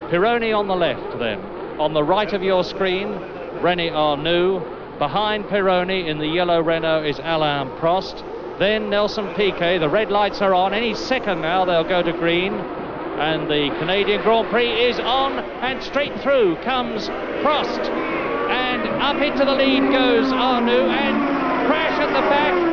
Pironi on the left then. On the right of your screen, René Arnoux. Behind Pironi in the yellow Renault is Alain Prost. Then Nelson Piquet. The red lights are on. Any second now they'll go to green. And the Canadian Grand Prix is on, and straight through comes Prost. And up into the lead goes Arnoux, and crash at the back.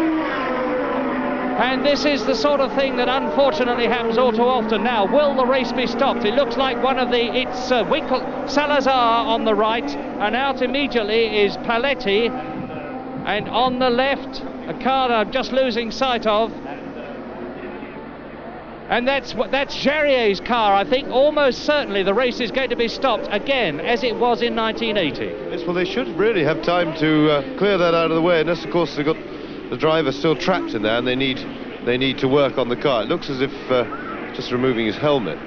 And this is the sort of thing that unfortunately happens all too often now. Will the race be stopped? It looks like one of the... It's Salazar on the right, and out immediately is Paletti. And on the left, a car that I'm just losing sight of. And that's Jarier's car. I think almost certainly the race is going to be stopped again, as it was in 1980. Yes, well, they should really have time to clear that out of the way. Unless, of course, they've got the driver still trapped in there, and they need to work on the car. It looks as if just removing his helmet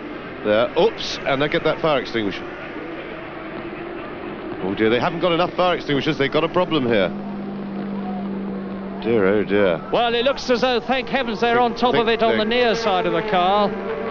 there. Oops, and they get that fire extinguisher. Oh dear, they haven't got enough fire extinguishers. They've got a problem here. Dear, oh dear. Well, it looks as though, thank heavens, they're on top of it on the near side of the car.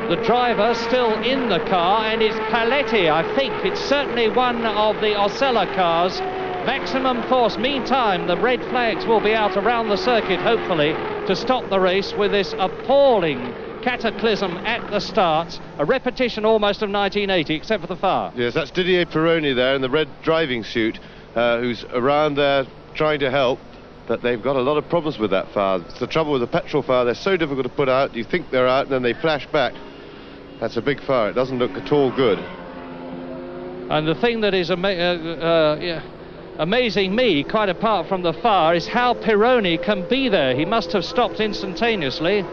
The driver still in the car, and it's Paletti, I think. It's certainly one of the Osella cars. Maximum force. Meantime, the red flags will be out around the circuit, hopefully, to stop the race with this appalling cataclysm at the start. A repetition almost of 1980, except for the fire. Yes, that's Didier Pironi there in the red driving suit, who's around there trying to help, but they've got a lot of problems with that fire. It's the trouble with the petrol fire. They're so difficult to put out. You think they're out, and then they flash back. That's a big fire. It doesn't look at all good. And the thing that is amazing me, quite apart from the fire, is how Pironi can be there. He must have stopped instantaneously.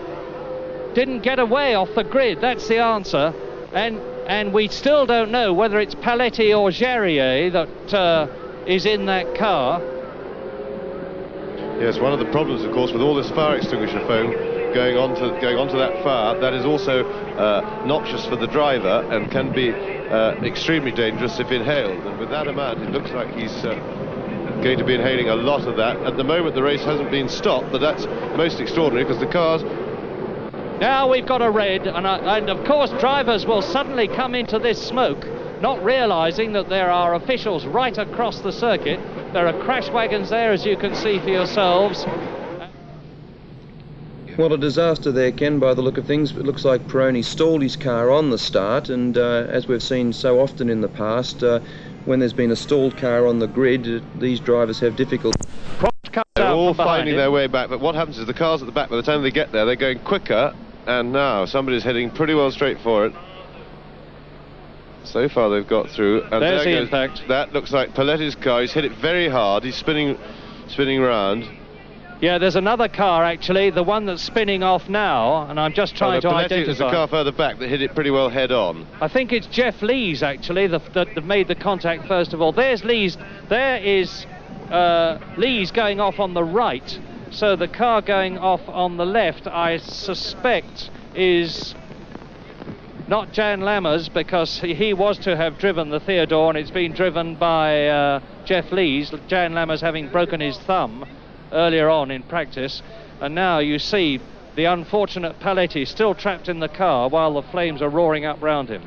Didn't get away off the grid, that's the answer. And we still don't know whether it's Paletti or Jarier that is in that car. Yes, one of the problems, of course, with all this fire extinguisher foam going onto that fire, that is also noxious for the driver and can be extremely dangerous if inhaled. And with that amount, it looks like he's going to be inhaling a lot of that. At the moment, the race hasn't been stopped, but that's most extraordinary because the cars... Now we've got a red, and of course drivers will suddenly come into this smoke, not realising that there are officials right across the circuit. There are crash wagons there, as you can see for yourselves. Well, a disaster there, Ken, by the look of things. It looks like Pironi stalled his car on the start, and as we've seen so often in the past, when there's been a stalled car on the grid, these drivers have difficulty. They're all finding their way back, but what happens is the cars at the back, by the time they get there, they're going quicker, and now somebody's heading pretty well straight for it. So far they've got through, and there's the impact. That looks like Paletti's car. He's hit it very hard. He's spinning round. Yeah, there's another car actually, the one that's spinning off now, and I'm just trying to identify. There's a car further back that hit it pretty well head on. I think it's Jeff Lees actually that made the contact first of all. There's Lees. There is Lees going off on the right. So the car going off on the left, I suspect, is not Jan Lammers, because he was to have driven the Theodore, and it's been driven by Jeff Lees. Jan Lammers having broken his thumb earlier on in practice, and now you see the unfortunate Paletti still trapped in the car while the flames are roaring up round him.